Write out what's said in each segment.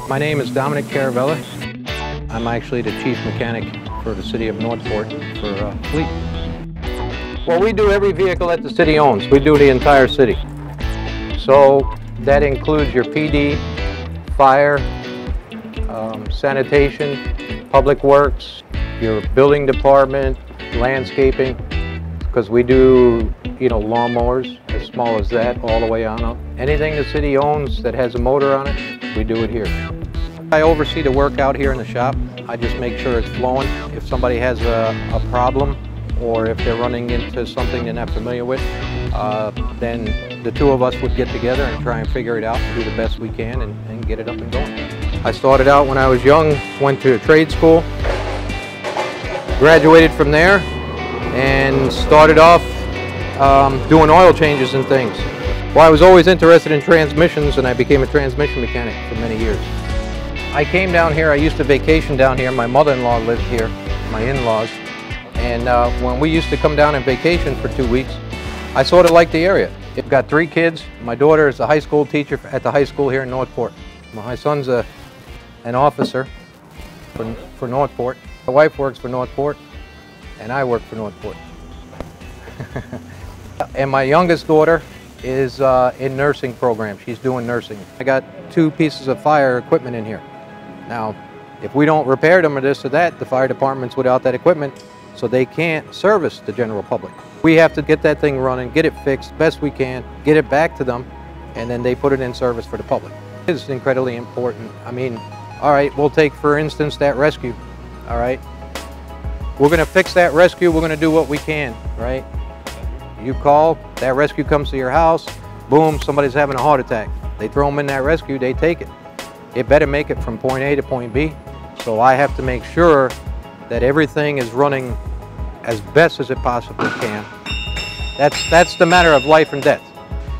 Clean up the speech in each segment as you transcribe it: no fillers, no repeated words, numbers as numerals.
My name is Dominick Caravella. I'm actually the chief mechanic for the city of Northport for fleet. Well, we do every vehicle that the city owns. We do the entire city. So that includes your PD, fire, sanitation, public works, your building department, landscaping, because we do, lawnmowers as small as that all the way on up. Anything the city owns that has a motor on it, we do it here. I oversee the work out here in the shop. I just make sure it's flowing. If somebody has a problem or if they're running into something they're not familiar with, then the two of us would get together and try and figure it out and do the best we can and get it up and going. I started out when I was young, went to a trade school, graduated from there, and started off doing oil changes and things. Well, I was always interested in transmissions, and I became a transmission mechanic for many years. I came down here, I used to vacation down here. My mother-in-law lived here, my in-laws, and when we used to come down on vacation for 2 weeks, I sort of liked the area. I've got 3 kids. My daughter is a high school teacher at the high school here in Northport. My son's an officer for Northport. My wife works for Northport, and I work for Northport. And my youngest daughter is in nursing program. She's doing nursing. I got 2 pieces of fire equipment in here. Now, if we don't repair them or this or that, the fire department's without that equipment, so they can't service the general public. We have to get that thing running, get it fixed best we can, get it back to them, and then they put it in service for the public. It's incredibly important. I mean, all right, we'll take, for instance, that rescue, all right? We're gonna fix that rescue, we're gonna do what we can, right? You call, that rescue comes to your house, boom, somebody's having a heart attack. They throw them in that rescue, they take it. It better make it from point A to point B. So I have to make sure that everything is running as best as it possibly can. That's the matter of life and death.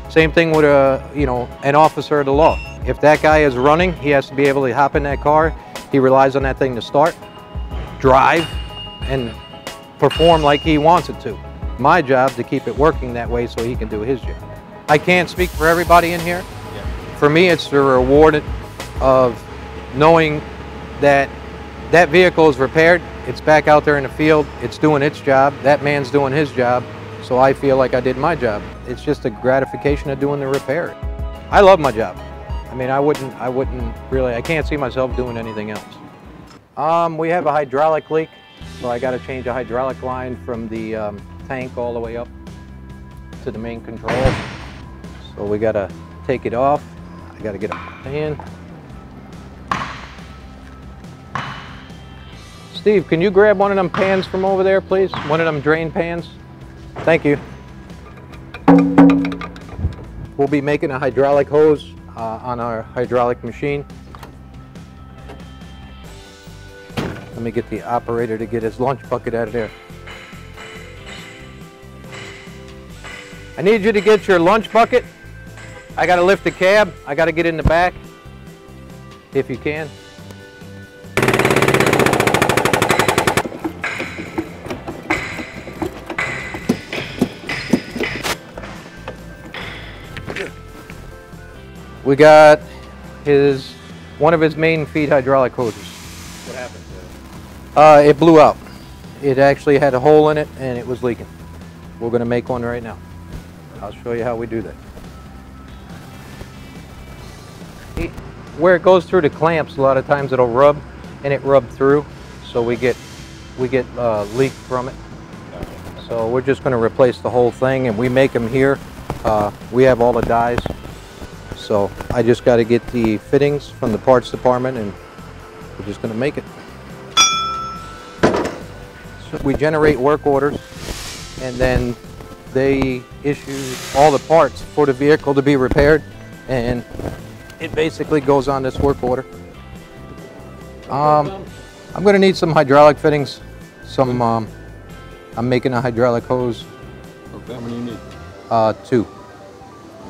Same thing with an officer of the law. If that guy is running, he has to be able to hop in that car. He relies on that thing to start, drive, and perform like he wants it to. My job to keep it working that way so he can do his job. I can't speak for everybody in here. For me, it's the reward of knowing that that vehicle is repaired, it's back out there in the field, it's doing its job, that man's doing his job, so I feel like I did my job. It's just a gratification of doing the repair. I love my job. I mean, I wouldn't really, I can't see myself doing anything else. We have a hydraulic leak, so I got to change a hydraulic line from the tank all the way up to the main control. So we got to take it off. I got to get a pan. Steve, can you grab one of them pans from over there, please? One of them drain pans. Thank you. We'll be making a hydraulic hose on our hydraulic machine. Let me get the operator to get his lunch bucket out of there. I need you to get your lunch bucket. I got to lift the cab. I got to get in the back, if you can. We got one of his main feed hydraulic hoses. What happened to it? It blew out. It actually had a hole in it and it was leaking. We're going to make one right now. I'll show you how we do that. Where it goes through the clamps, a lot of times it'll rub, and it rubbed through, so we get leak from it. So we're just going to replace the whole thing, and we make them here. We have all the dies, so I just got to get the fittings from the parts department, and we're just going to make it. So we generate work orders, and then they issue all the parts for the vehicle to be repaired, and it basically goes on this work order. I'm going to need some hydraulic fittings. I'm making a hydraulic hose. Okay, how many you need? 2. You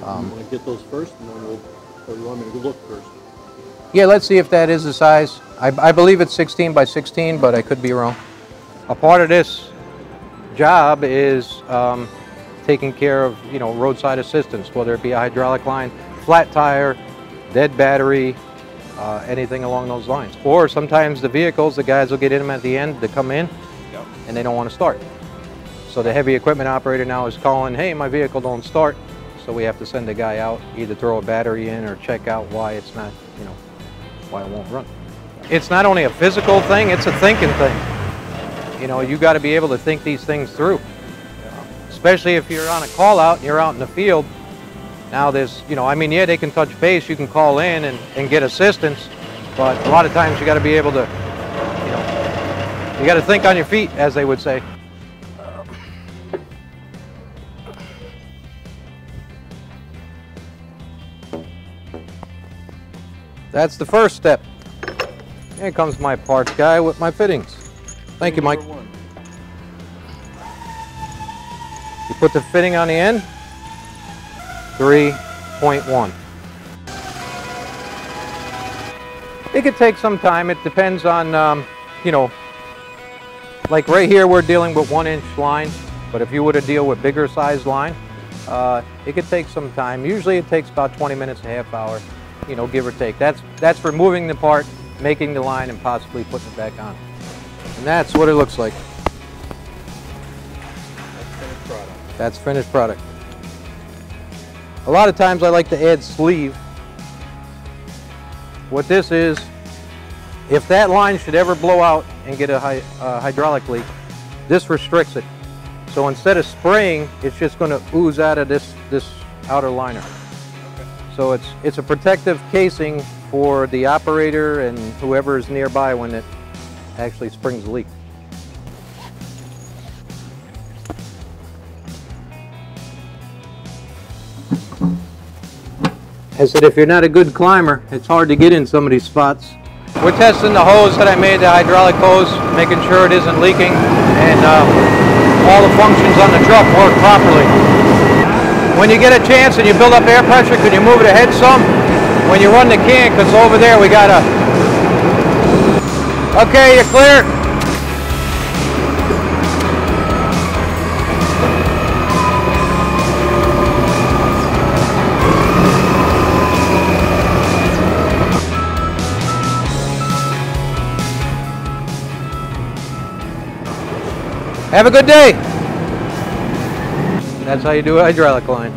want to get those first, and then or you want me to look first? Yeah, let's see if that is the size. I believe it's 16 by 16, but I could be wrong. A part of this job is taking care of, roadside assistance, whether it be a hydraulic line, flat tire, dead battery, anything along those lines. Or sometimes the vehicles, the guys will get in them at the end to come in, and they don't want to start. So the heavy equipment operator now is calling, hey, my vehicle don't start. So we have to send a guy out, either throw a battery in or check out why it's not, you know, why it won't run. It's not only a physical thing, it's a thinking thing. You know, you got to be able to think these things through. Especially if you're on a call out and you're out in the field. Now there's, you know, I mean, yeah, they can touch base, you can call in and get assistance, but a lot of times you got to be able to, you know, you got to think on your feet, as they would say. That's the first step. Here comes my parts guy with my fittings. Thank you, Mike. You put the fitting on the end, 3.1. It could take some time. It depends on, you know, like right here we're dealing with 1-inch line, but if you were to deal with bigger size line, it could take some time. Usually it takes about 20 minutes, a half hour, you know, give or take. That's removing the part, making the line, and possibly putting it back on. And that's what it looks like. That's finished product. A lot of times I like to add sleeve. What this is, if that line should ever blow out and get a hydraulic leak, this restricts it. So instead of spraying, it's just going to ooze out of this outer liner. Okay. So it's a protective casing for the operator and whoever is nearby when it actually springs the leak. I said, if you're not a good climber, it's hard to get in some of these spots. We're testing the hose that I made, the hydraulic hose, making sure it isn't leaking, and all the functions on the truck work properly. When you get a chance and you build up air pressure, can you move it ahead some? When you run the can, because over there we got a... Okay, you're clear. Have a good day. That's how you do a hydraulic line.